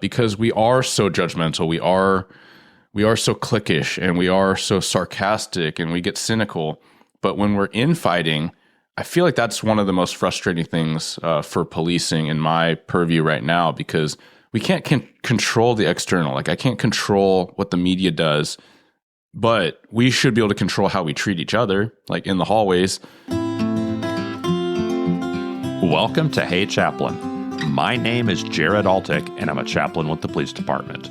because we are so judgmental. We are so cliquish, and we are so sarcastic, and we get cynical. But when we're infighting, I feel like that's one of the most frustrating things for policing in my purview right now, because we can't control the external. Like, I can't control what the media does, but we should be able to control how we treat each other, like in the hallways. Welcome to Hey Chaplain. My name is Jared Altick, and I'm a chaplain with the police department.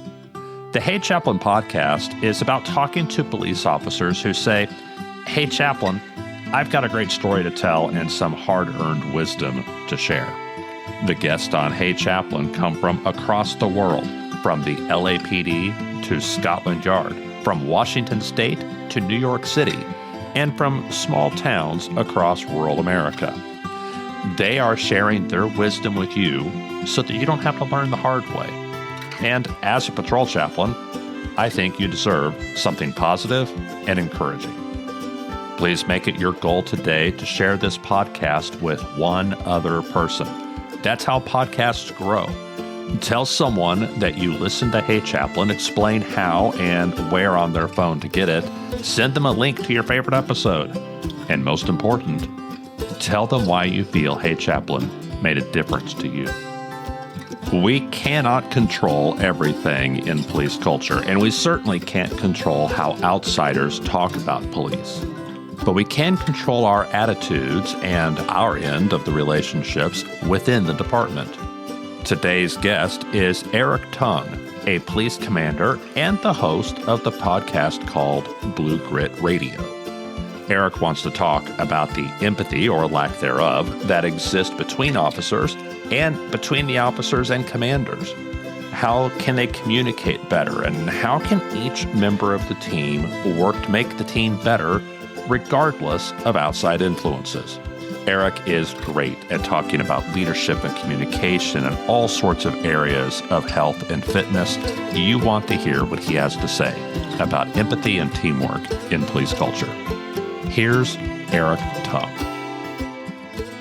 The Hey Chaplain podcast is about talking to police officers who say, "Hey Chaplain, I've got a great story to tell and some hard-earned wisdom to share." The guests on Hey Chaplain come from across the world, from the LAPD to Scotland Yard, from Washington State to New York City, and from small towns across rural America. They are sharing their wisdom with you so that you don't have to learn the hard way. And as a patrol chaplain, I think you deserve something positive and encouraging. Please make it your goal today to share this podcast with one other person. That's how podcasts grow. Tell someone that you listen to Hey Chaplain, explain how and where on their phone to get it, send them a link to your favorite episode, and most important, tell them why you feel Hey Chaplain made a difference to you. We cannot control everything in police culture, and we certainly can't control how outsiders talk about police. But we can control our attitudes and our end of the relationships within the department. Today's guest is Eric Tung, a police commander and the host of the podcast called Blue Grit Radio. Eric wants to talk about the empathy, or lack thereof, that exists between officers and between the officers and commanders. How can they communicate better, and how can each member of the team work to make the team better regardless of outside influences? Eric is great at talking about leadership and communication and all sorts of areas of health and fitness. You want to hear what he has to say about empathy and teamwork in police culture. Here's Eric Tung.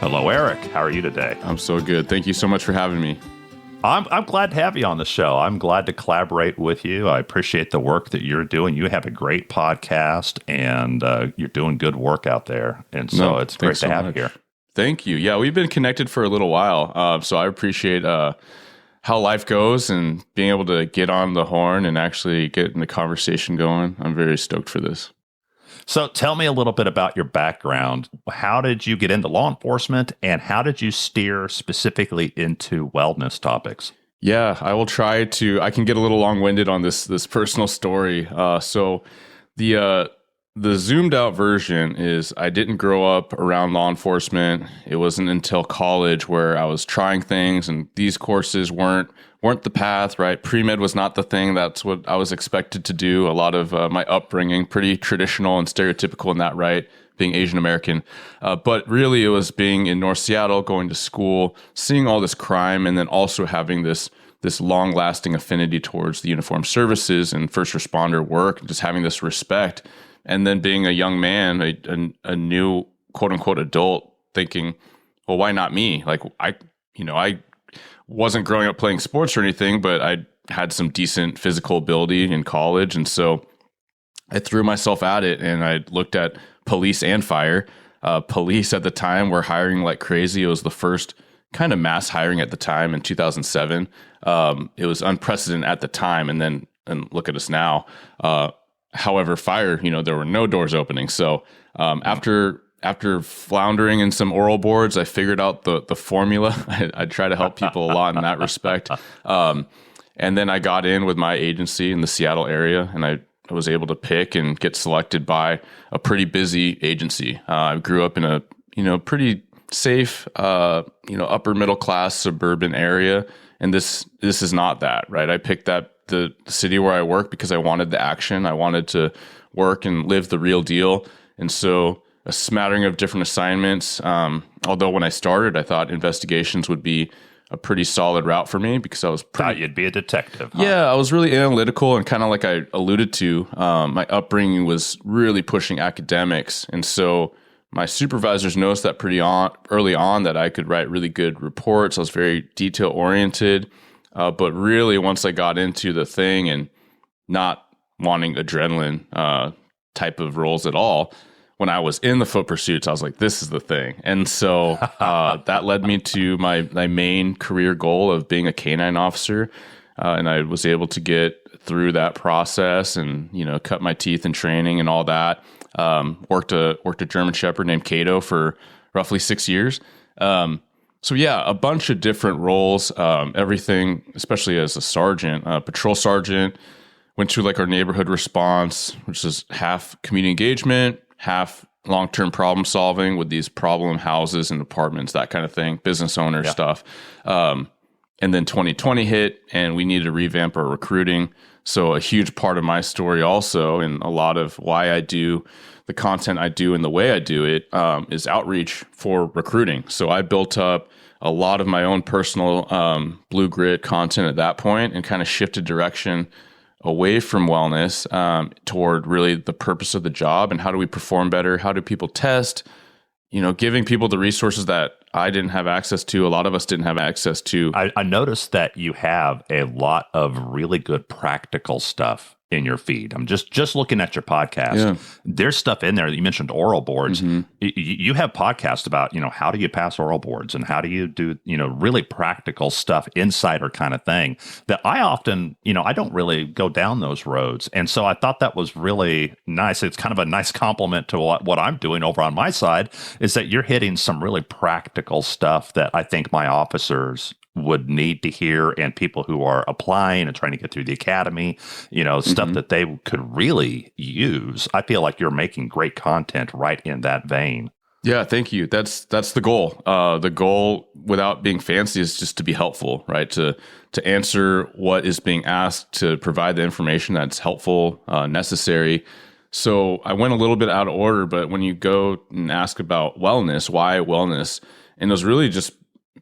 Hello, Eric. How are you today? I'm so good. Thank you so much for having me. I'm glad to have you on the show. I'm glad to collaborate with you. I appreciate the work that you're doing. You have a great podcast, and you're doing good work out there. And so it's great to have you here. Thank you. Yeah, we've been connected for a little while, so I appreciate how life goes and being able to get on the horn and actually get in the conversation going. I'm very stoked for this. So tell me a little bit about your background. How did you get into law enforcement, and how did you steer specifically into wellness topics? Yeah, I will try to. I can get a little long-winded on this personal story. So the zoomed out version is I didn't grow up around law enforcement. It wasn't until college where I was trying things, and these courses weren't the path, right? Pre-med was not the thing. That's what I was expected to do. A lot of my upbringing, pretty traditional and stereotypical in that, right? Being Asian American. But really it was being in North Seattle, going to school, seeing all this crime, and then also having this long-lasting affinity towards the uniformed services and first responder work, and just having this respect. And then being a young man, a new quote unquote adult, thinking, well, why not me? Like I wasn't growing up playing sports or anything, but I had some decent physical ability in college. And so I threw myself at it, and I looked at police and fire. Police at the time were hiring like crazy. It was the first kind of mass hiring at the time in 2007. It was unprecedented at the time. And look at us now. However, fire, there were no doors opening. So after floundering in some oral boards, I figured out the formula. I try to help people a lot in that respect. And then I got in with my agency in the Seattle area, and I was able to pick and get selected by a pretty busy agency. I grew up in a pretty safe, upper middle class suburban area, and this is not that, right? I picked the city where I work because I wanted the action. I wanted to work and live the real deal, and so a smattering of different assignments. Although when I started, I thought investigations would be a pretty solid route for me because I was Thought you'd be a detective. Huh? Yeah, I was really analytical, and kind of like I alluded to, my upbringing was really pushing academics. And so my supervisors noticed that early on that I could write really good reports. I was very detail oriented. But really, once I got into the thing and not wanting adrenaline type of roles at all, when I was in the foot pursuits, I was like, this is the thing. And so that led me to my main career goal of being a canine officer. And I was able to get through that process and, cut my teeth in training and all that. Worked a German Shepherd named Cato for roughly 6 years. So yeah, a bunch of different roles, everything, especially as a sergeant, patrol sergeant, went to like our neighborhood response, which is half community engagement, half long-term problem solving with these problem houses and apartments, that kind of thing, business owner stuff. And then 2020 hit and we needed to revamp our recruiting. So a huge part of my story also, and a lot of why I do the content I do and the way I do it, is outreach for recruiting. So I built up a lot of my own personal blue grit content at that point and kind of shifted direction away from wellness toward really the purpose of the job and how do we perform better? How do people test? Giving people the resources that I didn't have access to, a lot of us didn't have access to. I noticed that you have a lot of really good practical stuff in your feed. I'm just looking at your podcast. Yeah. There's stuff in there that you mentioned oral boards. You have podcasts about, how do you pass oral boards and how do you do, really practical stuff, insider kind of thing that I often, I don't really go down those roads. And so I thought that was really nice. It's kind of a nice compliment to what I'm doing over on my side is that you're hitting some really practical stuff that I think my officers would need to hear, and people who are applying and trying to get through the academy, stuff that they could really use. I feel like you're making great content right in that vein. Yeah, thank you. That's the goal. The goal, without being fancy, is just to be helpful, right? To answer what is being asked, to provide the information that's helpful, necessary. So I went a little bit out of order, but when you go and ask about wellness, why wellness? And it was really just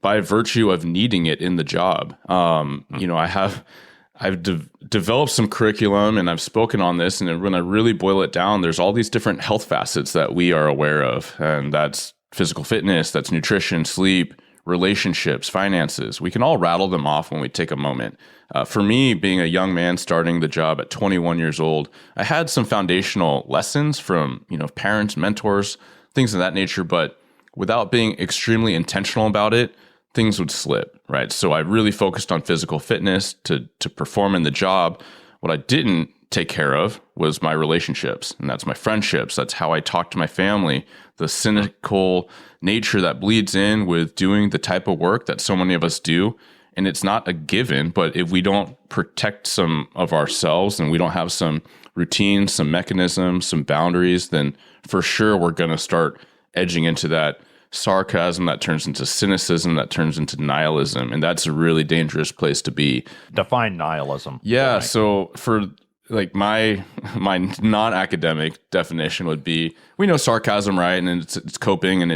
by virtue of needing it in the job. I've developed some curriculum and I've spoken on this. And when I really boil it down, there's all these different health facets that we are aware of. And that's physical fitness, that's nutrition, sleep, relationships, finances. We can all rattle them off when we take a moment. For me, being a young man starting the job at 21 years old, I had some foundational lessons from, parents, mentors, things of that nature. But without being extremely intentional about it, things would slip, right? So I really focused on physical fitness to perform in the job. What I didn't take care of was my relationships, and that's my friendships. That's how I talk to my family, the cynical nature that bleeds in with doing the type of work that so many of us do. And it's not a given, but if we don't protect some of ourselves and we don't have some routines, some mechanisms, some boundaries, then for sure we're going to start edging into that sarcasm that turns into cynicism, that turns into nihilism. And that's a really dangerous place to be. Define nihilism. Yeah. So for like my non-academic definition would be, we know sarcasm, right? And it's coping and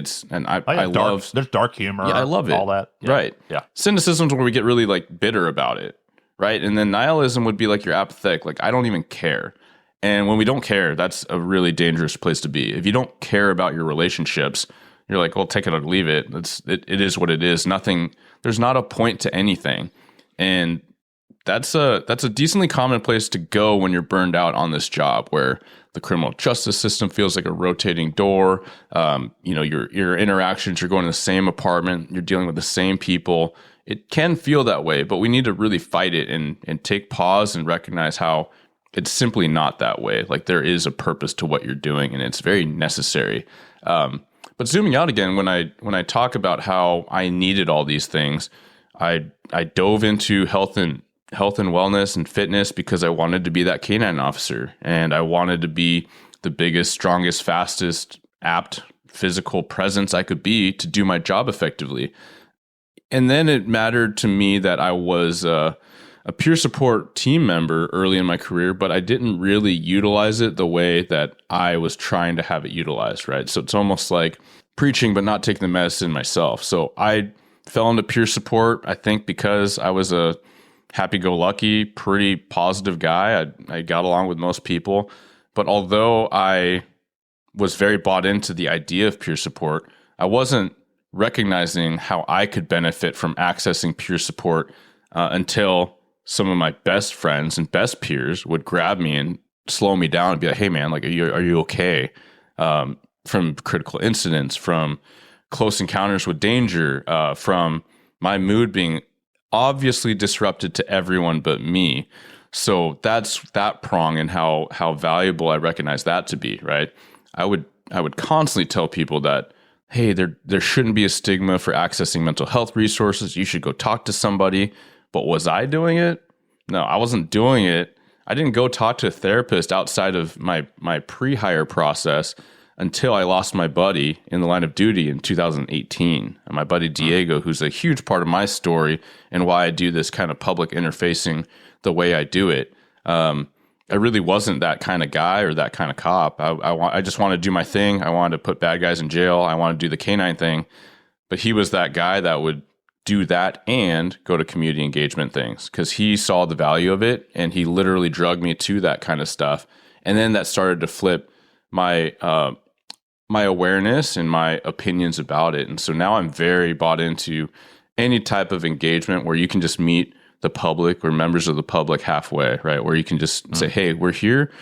I love, there's dark humor. Yeah, I love it. All that. Yeah. Right. Yeah. Cynicism is where we get really like bitter about it. Right. And then nihilism would be like you're apathetic. Like, I don't even care. And when we don't care, that's a really dangerous place to be. If you don't care about your relationships, you're like, well, take it or leave it. It is what it is. Nothing. There's not a point to anything, and that's a decently common place to go when you're burned out on this job, where the criminal justice system feels like a rotating door. Your interactions. You're going to the same apartment. You're dealing with the same people. It can feel that way, but we need to really fight it and take pause and recognize how it's simply not that way. Like, there is a purpose to what you're doing, and it's very necessary. But zooming out again, when I talk about how I needed all these things, I dove into health and wellness and fitness because I wanted to be that canine officer, and I wanted to be the biggest, strongest, fastest, apt physical presence I could be to do my job effectively. And then it mattered to me that I was a peer support team member early in my career, but I didn't really utilize it the way that I was trying to have it utilized, right? So it's almost like preaching, but not taking the medicine myself. So I fell into peer support, I think, because I was a happy-go-lucky, pretty positive guy. I got along with most people. But although I was very bought into the idea of peer support, I wasn't recognizing how I could benefit from accessing peer support until some of my best friends and best peers would grab me and slow me down and be like, hey man, like, are you okay? From critical incidents, from close encounters with danger, from my mood being obviously disrupted to everyone but me. So that's that prong, and how valuable I recognize that to be, right? I would constantly tell people that, hey, there shouldn't be a stigma for accessing mental health resources. You should go talk to somebody. But was I doing it? No, I wasn't doing it. I didn't go talk to a therapist outside of my pre-hire process until I lost my buddy in the line of duty in 2018. And my buddy Diego, who's a huge part of my story and why I do this kind of public interfacing the way I do it. I really wasn't that kind of guy or that kind of cop. I just wanted to do my thing. I wanted to put bad guys in jail. I wanted to do the canine thing. But he was that guy that would do that and go to community engagement things because he saw the value of it, and he literally drugged me to that kind of stuff. And then that started to flip my my awareness and my opinions about it. And so now I'm very bought into any type of engagement where you can just meet the public or members of the public halfway, right? Where you can just say, hey, we're here.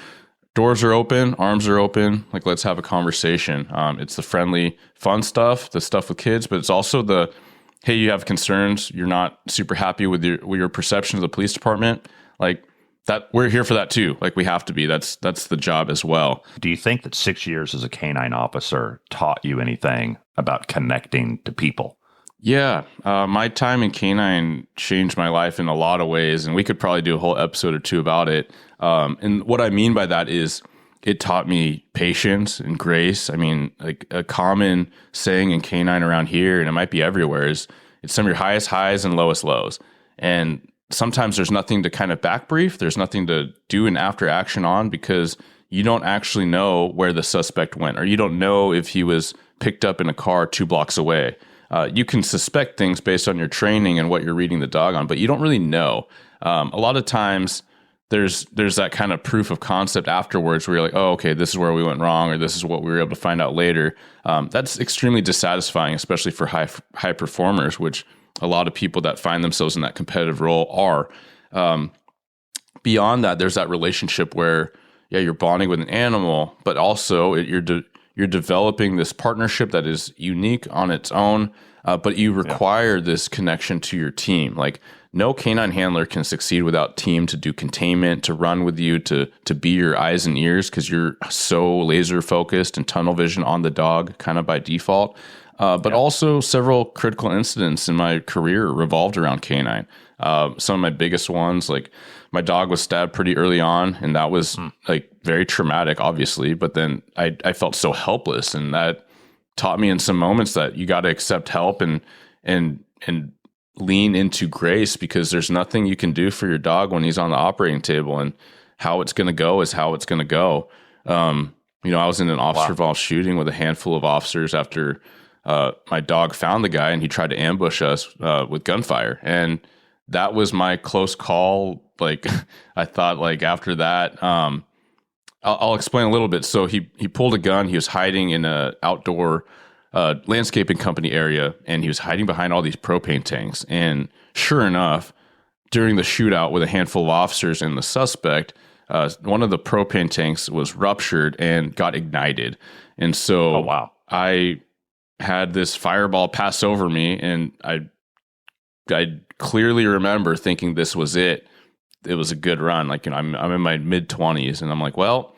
Doors are open, arms are open. Like, let's have a conversation. It's the friendly, fun stuff, the stuff with kids, but it's also the, hey, you have concerns. You're not super happy with your perception of the police department. Like that, we're here for that too. Like we have to be. That's the job as well. Do you think that 6 years as a canine officer taught you anything about connecting to people? Yeah, my time in canine changed my life in a lot of ways, and we could probably do a whole episode or two about it. And what I mean by that is it taught me patience and grace. I mean, like a common saying in canine around here, and it might be everywhere, is it's some of your highest highs and lowest lows. And sometimes there's nothing to kind of back brief. There's nothing to do an after action on because you don't actually know where the suspect went, or you don't know if he was picked up in a car 2 blocks away. You can suspect things based on your training and what you're reading the dog on, but you don't really know. A lot of times there's that kind of proof of concept afterwards where you're like, oh, okay, this is where we went wrong, or this is what we were able to find out later. That's extremely dissatisfying, especially for high performers, which a lot of people that find themselves in that competitive role are. Beyond that, there's that relationship where, yeah, you're bonding with an animal, but also you're developing this partnership that is unique on its own, but you require this connection to your team. Like no canine handler can succeed without team to do containment, to run with you, to be your eyes and ears because you're so laser focused and tunnel vision on the dog kind of by default. But also several critical incidents in my career revolved around canine. Some of my biggest ones, like my dog was stabbed pretty early on, and that was like very traumatic, obviously. But then I felt so helpless, and that taught me in some moments that you got to accept help and lean into grace because there's nothing you can do for your dog when he's on the operating table, and how it's going to go is how it's going to go. I was in an officer-involved shooting with a handful of officers after my dog found the guy, and he tried to ambush us with gunfire, and that was my close call. Like I thought, like after that, I'll explain a little bit. So he pulled a gun. He was hiding in a outdoor landscaping company area, and he was hiding behind all these propane tanks. And sure enough, during the shootout with a handful of officers and the suspect, one of the propane tanks was ruptured and got ignited. And so I had this fireball pass over me, and I clearly remember thinking this was it. It was a good run. Like, I'm in my mid-20s, and I'm like, well,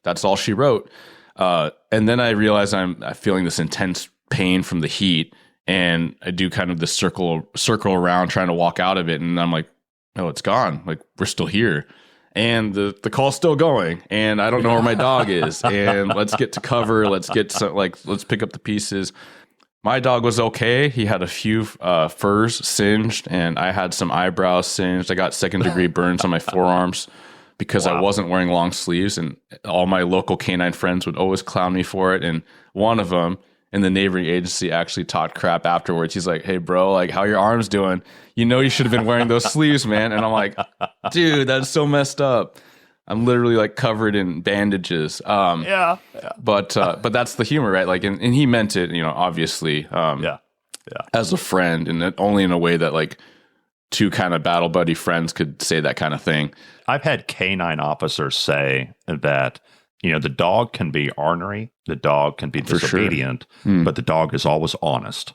that's all she wrote. And then I realize I'm feeling this intense pain from the heat, and I do kind of this circle around trying to walk out of it, and I'm like, no, it's gone. Like, we're still here. And the call's still going, and I don't know where my dog is. And let's get to cover. Let's pick up the pieces. My dog was okay. He had a few furs singed, and I had some eyebrows singed. I got 2nd-degree burns on my forearms because I wasn't wearing long sleeves, and all my local canine friends would always clown me for it. And one of them in the neighboring agency actually talked crap afterwards. He's like, hey, bro, like, how your arms doing? You should have been wearing those sleeves, man. And I'm like, dude, that's so messed up. I'm literally like covered in bandages. But that's the humor, right? Like, and he meant it, obviously, as a friend, and only in a way that like two kind of battle buddy friends could say that kind of thing. I've had canine officers say that, the dog can be ornery, the dog can be disobedient, but the dog is always honest.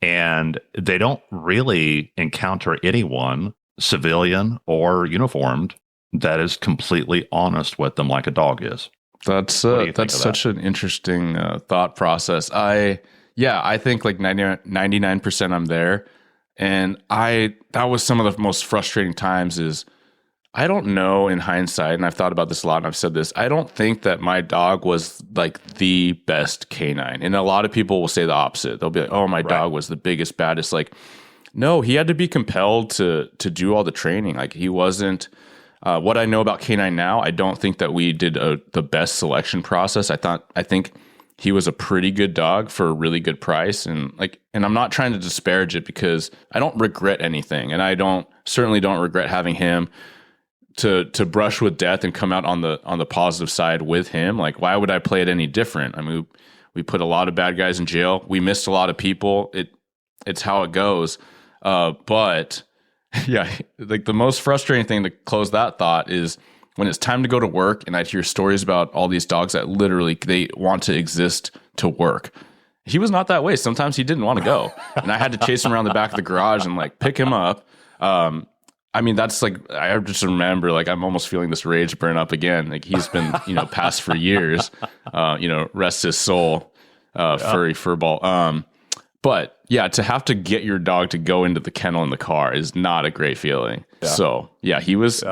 And they don't really encounter anyone, civilian or uniformed, that is completely honest with them like a dog is. That's such an interesting thought process. I think like 99% I'm there. And that was some of the most frustrating times is I don't know in hindsight, and I've thought about this a lot and I've said this, I don't think that my dog was like the best canine. And a lot of people will say the opposite. They'll be like, oh, my dog was the biggest, baddest. Like, no, he had to be compelled to do all the training. Like he wasn't, what I know about canine now, I don't think that we did the best selection process. I think he was a pretty good dog for a really good price. And I'm not trying to disparage it because I don't regret anything. And I certainly don't regret having him to brush with death and come out on the positive side with him. Like, why would I play it any different? I mean, we put a lot of bad guys in jail. We missed a lot of people. It's how it goes. But yeah, like the most frustrating thing to close that thought is when it's time to go to work and I'd hear stories about all these dogs that literally they want to exist to work. He was not that way. Sometimes he didn't want to go. And I had to chase him around the back of the garage and like pick him up. I mean, that's like, I just remember, like, I'm almost feeling this rage burn up again. Like, he's been, passed for years, rest his soul, furry furball. But yeah, to have to get your dog to go into the kennel in the car is not a great feeling. Yeah. So yeah,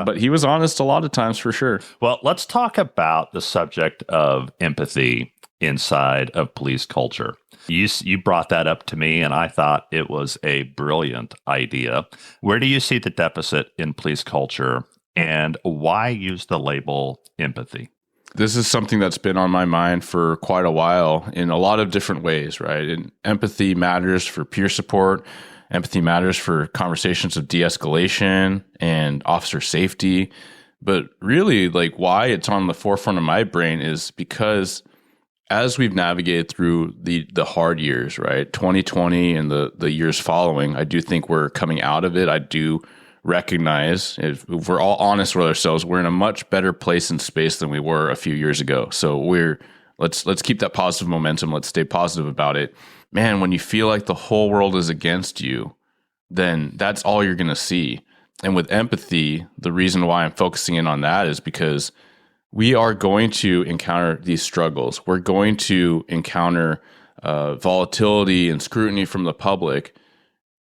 but he was honest a lot of times for sure. Well, let's talk about the subject of empathy inside of police culture. You brought that up to me, and I thought it was a brilliant idea. Where do you see the deficit in police culture, and why use the label empathy? This is something that's been on my mind for quite a while in a lot of different ways, right? And empathy matters for peer support. Empathy matters for conversations of de-escalation and officer safety. But really, like, why it's on the forefront of my brain is because as we've navigated through the hard years, right, 2020 and the years following, I do think we're coming out of it. I do recognize, if we're all honest with ourselves, we're in a much better place and space than we were a few years ago. So let's keep that positive momentum. Let's stay positive about it. Man, when you feel like the whole world is against you, then that's all you're going to see. And with empathy, the reason why I'm focusing in on that is because we are going to encounter these struggles. We're going to encounter volatility and scrutiny from the public.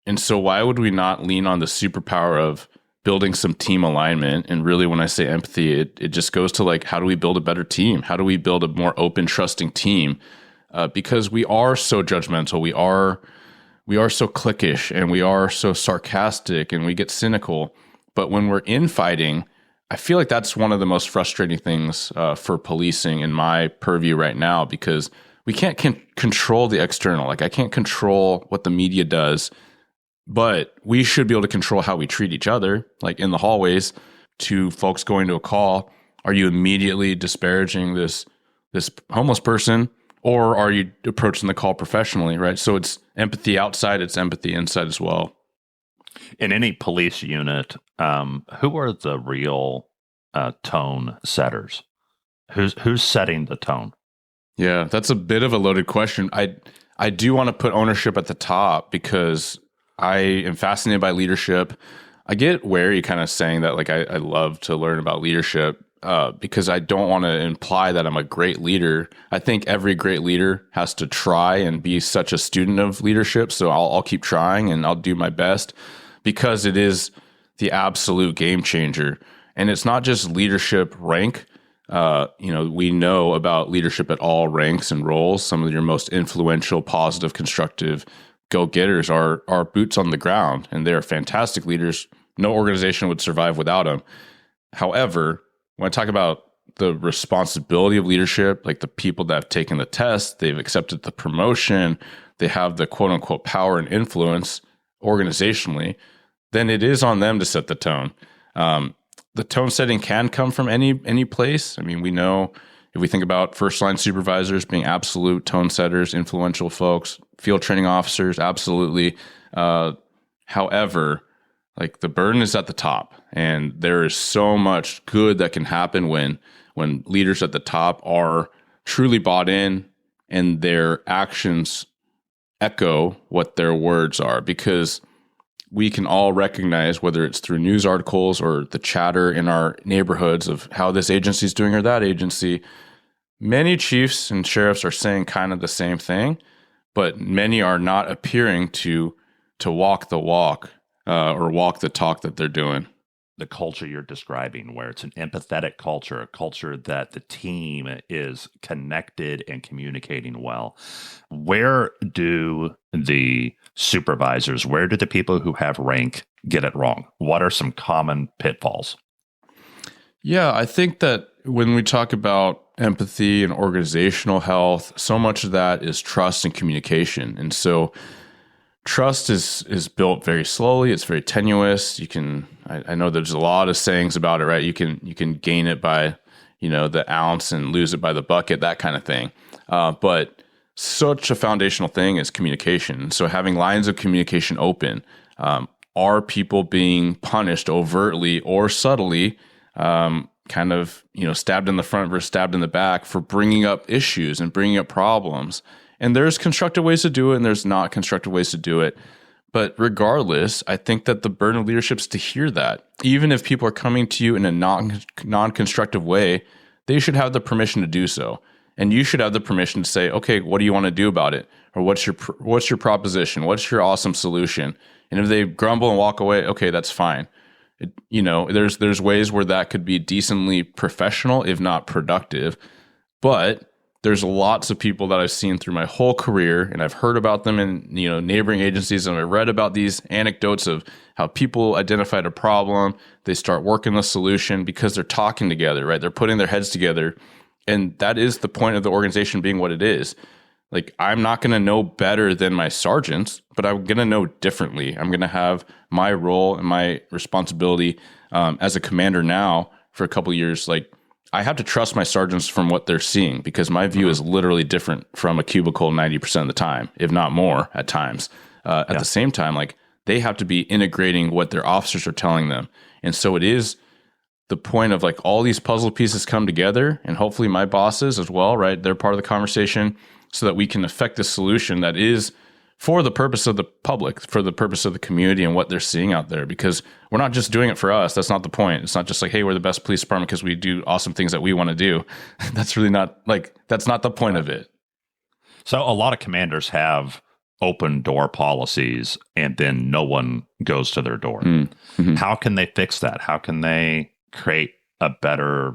And so why would we not lean on the superpower of building some team alignment? And really, when I say empathy, it just goes to like, how do we build a better team? How do we build a more open, trusting team? Because we are so judgmental. We are so cliquish and we are so sarcastic and we get cynical. But when we're infighting, I feel like that's one of the most frustrating things for policing in my purview right now, because we can't control the external. Like, I can't control what the media does, but we should be able to control how we treat each other. Like in the hallways to folks going to a call, are you immediately disparaging this homeless person, or are you approaching the call professionally, right? So it's empathy outside, it's empathy inside as well. In any police unit, who are the real tone setters? Who's setting the tone? Yeah, that's a bit of a loaded question. I do want to put ownership at the top because I am fascinated by leadership. I get wary kind of saying that, like, I love to learn about leadership because I don't want to imply that I'm a great leader. I think every great leader has to try and be such a student of leadership. So I'll keep trying and I'll do my best, because it is the absolute game changer. And it's not just leadership rank. We know about leadership at all ranks and roles. Some of your most influential, positive, constructive go-getters are boots on the ground, and they're fantastic leaders. No organization would survive without them. However, when I talk about the responsibility of leadership, like the people that have taken the test, they've accepted the promotion, they have the quote-unquote power and influence organizationally, then it is on them to set the tone. The tone setting can come from any place. I mean, we know if we think about first line supervisors being absolute tone setters, influential folks, field training officers, absolutely. However, like the burden is at the top, and there is so much good that can happen when leaders at the top are truly bought in and their actions echo what their words are, because we can all recognize, whether it's through news articles or the chatter in our neighborhoods of how this agency is doing or that agency, many chiefs and sheriffs are saying kind of the same thing, but many are not appearing to walk the walk or walk the talk that they're doing. The culture you're describing, where it's an empathetic culture, a culture that the team is connected and communicating well. Where do the supervisors, where do the people who have rank get it wrong? What are some common pitfalls? Yeah, I think that when we talk about empathy and organizational health, so much of that is trust and communication. And so trust is built very slowly. It's very tenuous. You can, I know there's a lot of sayings about it, right? You can gain it by, the ounce and lose it by the bucket, that kind of thing. But such a foundational thing is communication. So having lines of communication open, are people being punished overtly or subtly, kind of, stabbed in the front versus stabbed in the back for bringing up issues and bringing up problems? And there's constructive ways to do it, and there's not constructive ways to do it. But regardless, I think that the burden of leadership is to hear that. Even if people are coming to you in a non-constructive way, they should have the permission to do so. And you should have the permission to say, okay, what do you want to do about it? Or what's your proposition? What's your awesome solution? And if they grumble and walk away, okay, that's fine. There's ways where that could be decently professional, if not productive. But there's lots of people that I've seen through my whole career, and I've heard about them in neighboring agencies, and I read about these anecdotes of how people identified a problem, they start working the solution because they're talking together, right? They're putting their heads together, and that is the point of the organization being what it is. Like, I'm not going to know better than my sergeants, but I'm going to know differently. I'm going to have my role and my responsibility as a commander now for a couple of years. Like, I have to trust my sergeants from what they're seeing, because my view is literally different from a cubicle 90% of the time, if not more at times. At the same time, like, they have to be integrating what their officers are telling them. And so it is the point of, like, all these puzzle pieces come together, and hopefully my bosses as well, right? They're part of the conversation, so that we can affect a solution that is for the purpose of the public, for the purpose of the community and what they're seeing out there. Because we're not just doing it for us. That's not the point. It's not just like, hey, we're the best police department because we do awesome things that we want to do. That's really not, like, that's not the point of it. So a lot of commanders have open door policies, and then no one goes to their door. Mm-hmm. How can they fix that? How can they create a better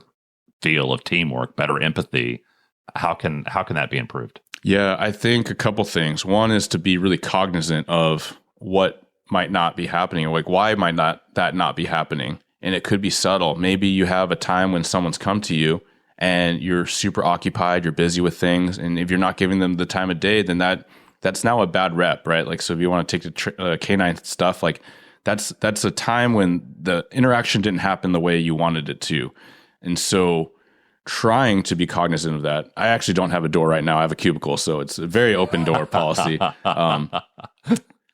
feel of teamwork, better empathy? How can that be improved? Yeah, I think a couple things. One is to be really cognizant of what might not be happening, or like, why might that not be happening? And it could be subtle. Maybe you have a time when someone's come to you and you're super occupied, you're busy with things, and if you're not giving them the time of day, then that's now a bad rep, right? Like, so if you want to take the canine stuff, like, that's a time when the interaction didn't happen the way you wanted it to. And so trying to be cognizant of that. I actually don't have a door right now. I have a cubicle, so it's a very open door policy.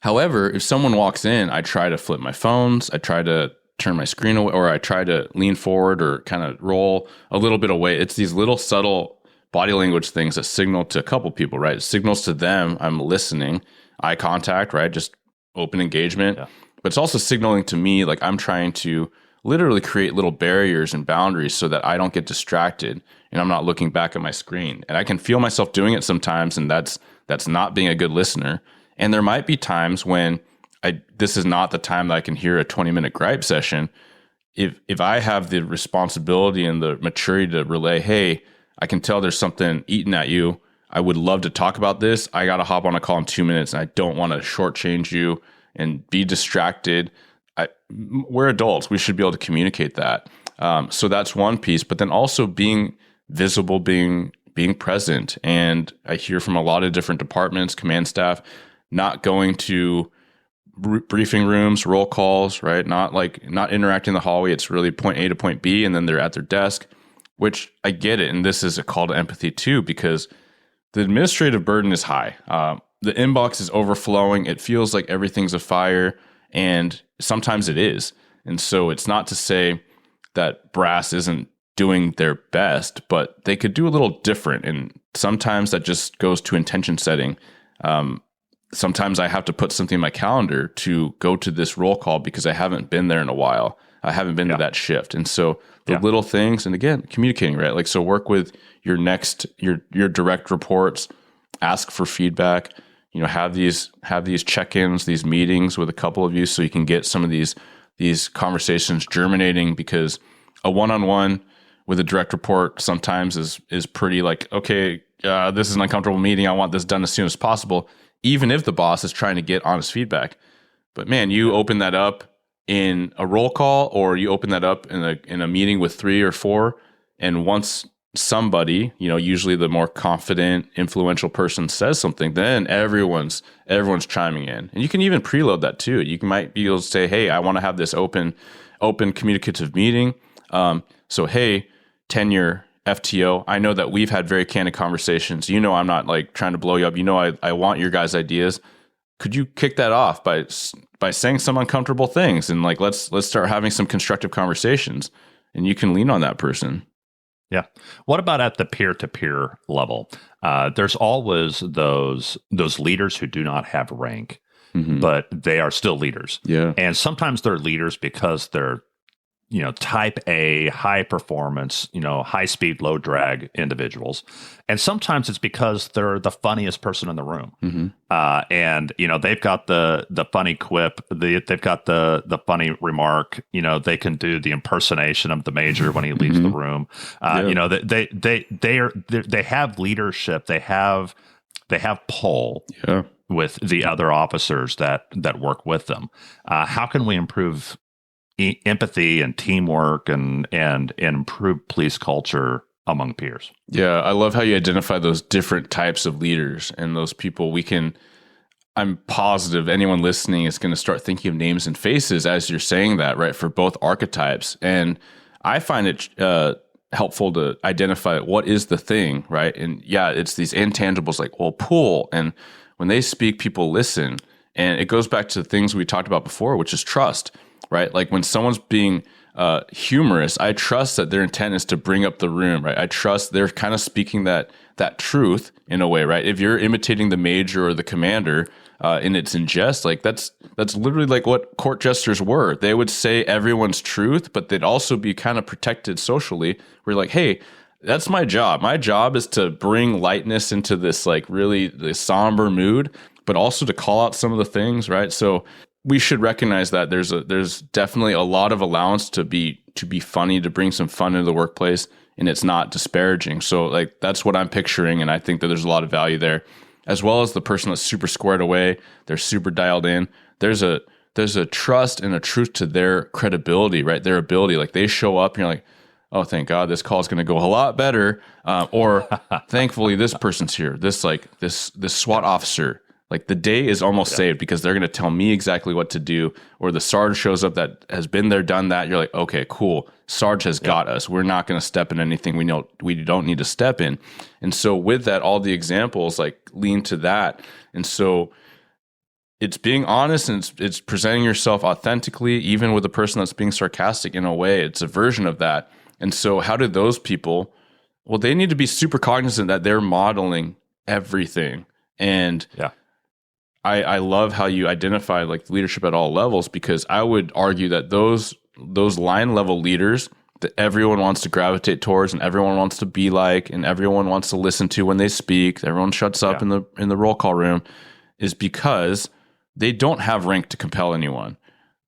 However, if someone walks in, I try to flip my phones. I try to turn my screen away, or I try to lean forward or kind of roll a little bit away. It's these little subtle body language things that signal to a couple people, right? It signals to them I'm listening, eye contact, right? Just open engagement. Yeah. But it's also signaling to me, like, I'm trying to literally create little barriers and boundaries so that I don't get distracted and I'm not looking back at my screen. And I can feel myself doing it sometimes, and that's not being a good listener. And there might be times when this is not the time that I can hear a 20-minute gripe session. If I have the responsibility and the maturity to relay, hey, I can tell there's something eating at you, I would love to talk about this. I got to hop on a call in 2 minutes, and I don't want to shortchange you and be distracted. We're adults. We should be able to communicate that. So that's one piece. But then also being visible, being present. And I hear from a lot of different departments, command staff, not going to briefing rooms, roll calls, right? Not interacting in the hallway. It's really point A to point B, and then they're at their desk, which I get it. And this is a call to empathy too, because the administrative burden is high. The inbox is overflowing. It feels like everything's a fire. And sometimes it is. And so it's not to say that brass isn't doing their best, but they could do a little different. And sometimes that just goes to intention setting. Sometimes I have to put something in my calendar to go to this roll call because I haven't been there in a while. I haven't been to that shift. And so the little things, and again, communicating, right? Like, so work with your direct reports, ask for feedback, have these check-ins, these meetings with a couple of you so you can get some of these conversations germinating, because a one-on-one with a direct report sometimes is pretty like, okay, this is an uncomfortable meeting. I want this done as soon as possible, even if the boss is trying to get honest feedback. But man, you open that up in a roll call, or you open that up in a meeting with 3 or 4, and once somebody, usually the more confident, influential person says something, then everyone's chiming in. And you can even preload that too. You might be able to say, hey, I want to have this open communicative meeting. So hey, tenure FTO, I know that we've had very candid conversations. I'm not like trying to blow you up. I want your guys' ideas. Could you kick that off by saying some uncomfortable things, and like let's start having some constructive conversations, and you can lean on that person. Yeah. What about at the peer-to-peer level? There's always those leaders who do not have rank, but they are still leaders. Yeah. And sometimes they're leaders because they're, type A, high performance, high speed, low drag individuals. And sometimes it's because they're the funniest person in the room. And, they've got the funny quip, they've got the funny remark, they can do the impersonation of the major when he leaves the room. They have leadership. They have pull with the other officers that work with them. How can we improve empathy and teamwork and improve police culture among peers? Yeah, I love how you identify those different types of leaders and those people. I'm positive anyone listening is going to start thinking of names and faces as you're saying that, right, for both archetypes. And I find it helpful to identify what is the thing, right? And yeah, it's these intangibles like, pull. And when they speak, people listen. And it goes back to the things we talked about before, which is trust. Right? Like when someone's being humorous, I trust that their intent is to bring up the room, right? I trust they're kind of speaking that truth in a way, right? If you're imitating the major or the commander in its ingest, like that's literally like what court jesters were. They would say everyone's truth, but they'd also be kind of protected socially. We're like, hey, that's my job. My job is to bring lightness into this like really the somber mood, but also to call out some of the things, right? So we should recognize that there's definitely a lot of allowance to be funny, to bring some fun into the workplace, and it's not disparaging. So like that's what I'm picturing, and I think that there's a lot of value there, as well as the person that's super squared away, they're super dialed in. There's a trust and a truth to their credibility, right? Their ability. Like they show up, and you're like, oh, thank God, this call is going to go a lot better, or thankfully this person's here. This SWAT officer. Like the day is almost saved because they're going to tell me exactly what to do. Or the Sarge shows up that has been there, done that. You're like, okay, cool. Sarge has got us. We're not going to step in anything we don't need to step in. And so with that, all the examples like lean to that. And so it's being honest, and it's presenting yourself authentically, even with a person that's being sarcastic in a way. It's a version of that. And so how do those people, well, they need to be super cognizant that they're modeling everything. And I love how you identify like leadership at all levels, because I would argue that those line level leaders that everyone wants to gravitate towards and everyone wants to be like and everyone wants to listen to when they speak, everyone shuts up in the roll call room, is because they don't have rank to compel anyone.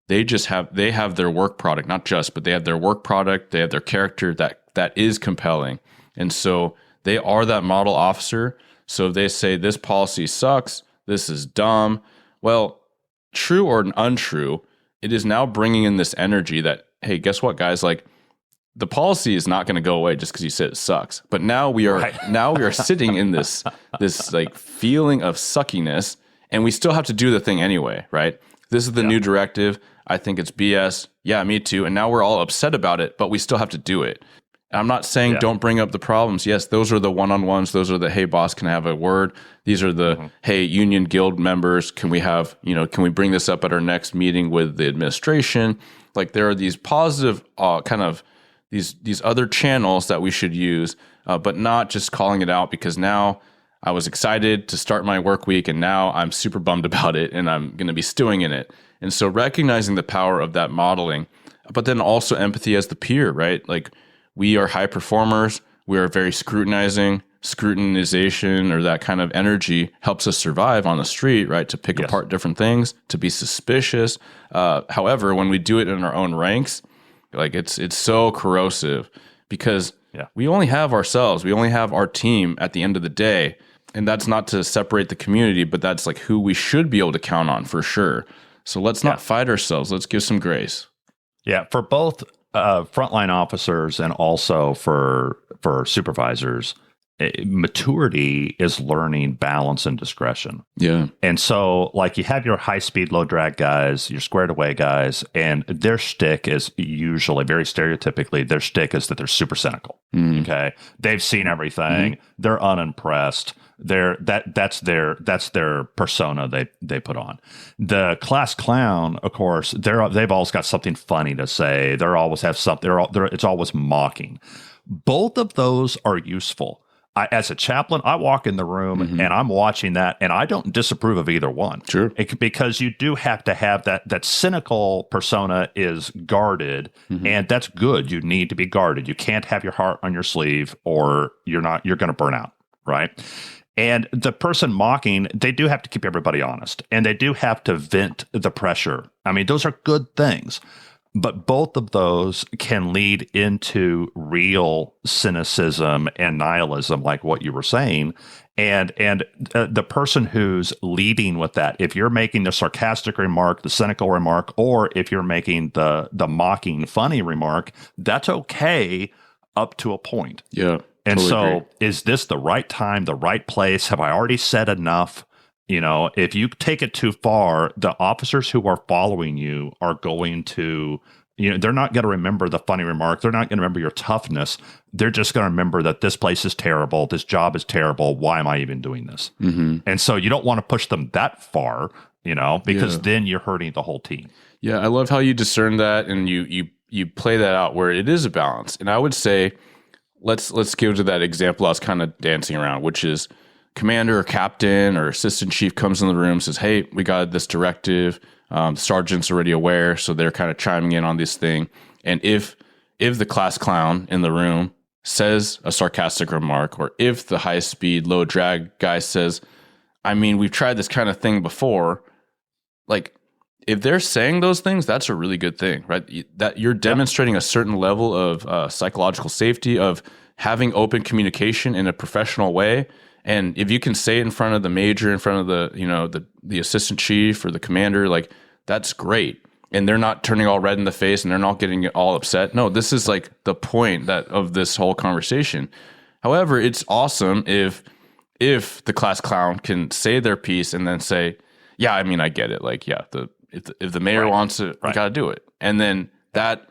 They have their work product, not just, but they have their work product, they have their character that is compelling. And so they are that model officer. So if they say this policy sucks, this is dumb, well, true or untrue, it is now bringing in this energy that, hey, guess what, guys? Like the policy is not going to go away just because you said it sucks. But now we are sitting in this like feeling of suckiness, and we still have to do the thing anyway, right? This is the new directive. I think it's BS. Yeah, me too. And now we're all upset about it, but we still have to do it. I'm not saying don't bring up the problems. Yes, those are the one-on-ones. Those are the, hey, boss, can I have a word? These are the, hey, union guild members, can we have, can we bring this up at our next meeting with the administration? Like there are these positive kind of these other channels that we should use, but not just calling it out because now I was excited to start my work week and now I'm super bummed about it and I'm going to be stewing in it. And so recognizing the power of that modeling, but then also empathy as the peer, right? Like we are high performers. We are very scrutinization or that kind of energy helps us survive on the street, right? To pick apart different things, to be suspicious. However, when we do it in our own ranks, like it's so corrosive because we only have ourselves. We only have our team at the end of the day. And that's not to separate the community, but that's like who we should be able to count on for sure. So let's not fight ourselves. Let's give some grace. Yeah, for both frontline officers and also for supervisors, maturity is learning balance and discretion. Yeah. And so, like, you have your high-speed, low-drag guys, your squared-away guys, and their shtick is usually, very stereotypically, their shtick is that they're super cynical. Okay? They've seen everything. They're unimpressed. That's their persona they put on. The class clown, of course, they've always got something funny to say. They always have something. It's always mocking. Both of those are useful. As a chaplain, I walk in the room and I'm watching that, and I don't disapprove of either one. Sure, because you do have to have that cynical persona is guarded, and that's good. You need to be guarded. You can't have your heart on your sleeve, or you're going to burn out, right? And the person mocking, they do have to keep everybody honest, and they do have to vent the pressure. I mean, those are good things, but both of those can lead into real cynicism and nihilism, like what you were saying. And the person who's leading with that, if you're making the sarcastic remark, the cynical remark, or if you're making the mocking, funny remark, that's okay up to a point. Yeah. And totally so agree. Is this the right time, the right place? Have I already said enough? If you take it too far, the officers who are following you are going to, they're not going to remember the funny remark. They're not going to remember your toughness. They're just going to remember that this place is terrible. This job is terrible. Why am I even doing this? And so you don't want to push them that far, because then you're hurting the whole team. Yeah, I love how you discern that and you play that out where it is a balance. And I would say, let's give to that example I was kind of dancing around, which is commander or captain or assistant chief comes in the room, says, hey, we got this directive. The sergeant's already aware, so they're kind of chiming in on this thing. And if the class clown in the room says a sarcastic remark, or if the high speed, low drag guy says, I mean, we've tried this kind of thing before, like, if they're saying those things, that's a really good thing, right? That you're demonstrating a certain level of psychological safety, of having open communication in a professional way. And if you can say it in front of the major, in front of the assistant chief or the commander, like, that's great. And they're not turning all red in the face and they're not getting all upset. No, this is like the point of this whole conversation. However, it's awesome if the class clown can say their piece and then say, yeah, I mean, I get it. Like, yeah, if the mayor wants it, we got to do it. And then that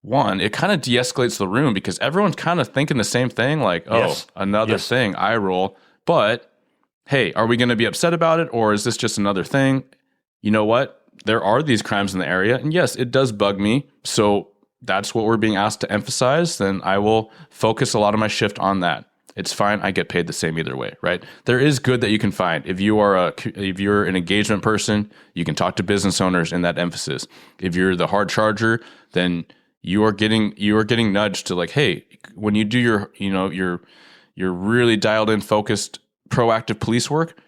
one, it kind of de-escalates the room because everyone's kind of thinking the same thing. Like, another thing, eye roll. But hey, are we going to be upset about it? Or is this just another thing? You know what? There are these crimes in the area. And yes, it does bug me. So that's what we're being asked to emphasize. Then I will focus a lot of my shift on that. It's fine. I get paid the same either way, right? There is good that you can find. If you're an engagement person, you can talk to business owners in that emphasis. If you're the hard charger, then you are getting nudged to like, hey, when you do your really dialed in, focused, proactive police work,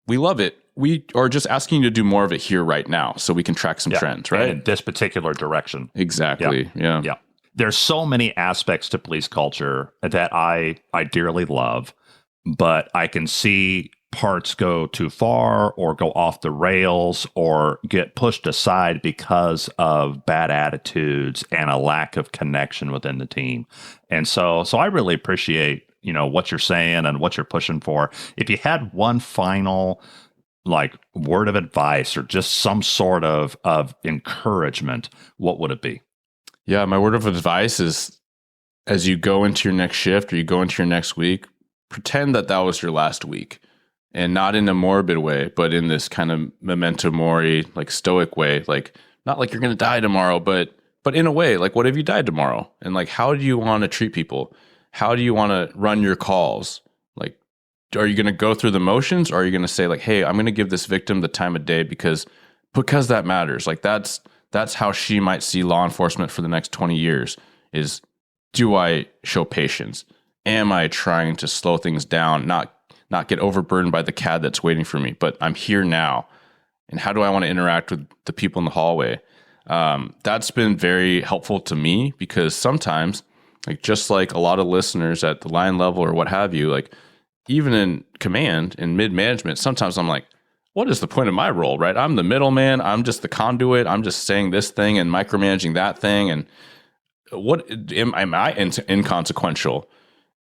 we love it. We are just asking you to do more of it here right now so we can track some trends, right? In this particular direction. Exactly. Yeah. There's so many aspects to police culture that I dearly love, but I can see parts go too far or go off the rails or get pushed aside because of bad attitudes and a lack of connection within the team. And so I really appreciate, what you're saying and what you're pushing for. If you had one final like word of advice or just some sort of encouragement, what would it be? Yeah, my word of advice is as you go into your next shift or you go into your next week, pretend that that was your last week. And not in a morbid way, but in this kind of memento mori, like stoic way, like not like you're going to die tomorrow, but in a way, like what if you died tomorrow? And like, how do you want to treat people? How do you want to run your calls? Like, are you going to go through the motions, or are you going to say like, hey, I'm going to give this victim the time of day because that matters. Like that's how she might see law enforcement for the next 20 years is, do I show patience? Am I trying to slow things down, not get overburdened by the CAD that's waiting for me, but I'm here now. And how do I want to interact with the people in the hallway? That's been very helpful to me, because sometimes, like just like a lot of listeners at the line level or what have you, like even in command and mid-management, sometimes I'm like, what is the point of my role, right? I'm the middleman. I'm just the conduit. I'm just saying this thing and micromanaging that thing. And what am I inconsequential?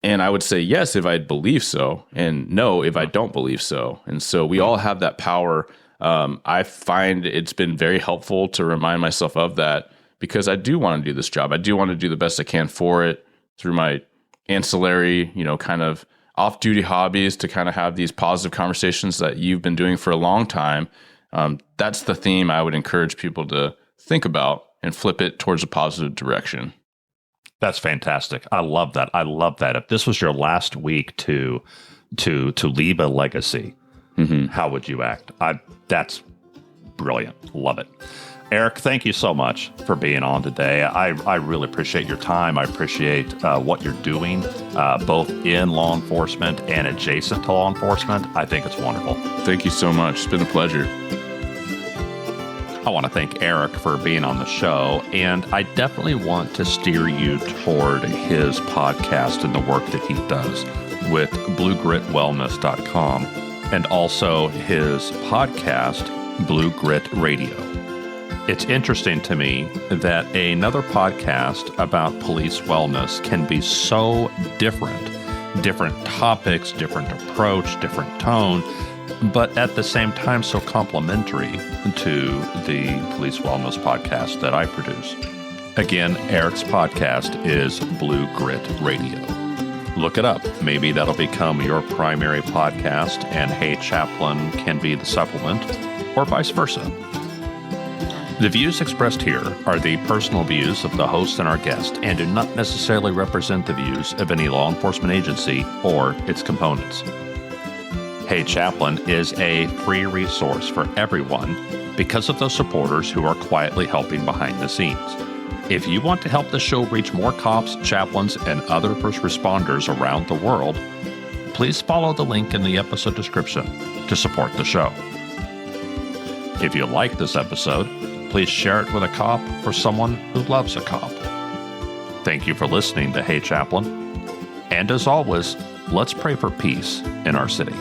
And I would say yes if I believe so, and no if I don't believe so. And so we all have that power. I find it's been very helpful to remind myself of that, because I do want to do this job. I do want to do the best I can for it through my ancillary, kind of off-duty hobbies, to kind of have these positive conversations that you've been doing for a long time. That's the theme I would encourage people to think about and flip it towards a positive direction. That's fantastic. I love that. If this was your last week to leave a legacy, how would you act? That's brilliant. Love it. Eric, thank you so much for being on today. I really appreciate your time. I appreciate what you're doing, both in law enforcement and adjacent to law enforcement. I think it's wonderful. Thank you so much. It's been a pleasure. I want to thank Eric for being on the show, and I definitely want to steer you toward his podcast and the work that he does with bluegritwellness.com, and also his podcast, Blue Grit Radio. It's interesting to me that another podcast about police wellness can be so different topics, different approach, different tone, but at the same time so complementary to the Police Wellness podcast that I produce. Again, Eric's podcast is Blue Grit Radio. Look it up. Maybe that'll become your primary podcast, and Hey Chaplain can be the supplement, or vice versa. The views expressed here are the personal views of the host and our guest, and do not necessarily represent the views of any law enforcement agency or its components. Hey Chaplain is a free resource for everyone because of those supporters who are quietly helping behind the scenes. If you want to help the show reach more cops, chaplains, and other first responders around the world, please follow the link in the episode description to support the show. If you like this episode, please share it with a cop or someone who loves a cop. Thank you for listening to Hey Chaplain. And as always, let's pray for peace in our city.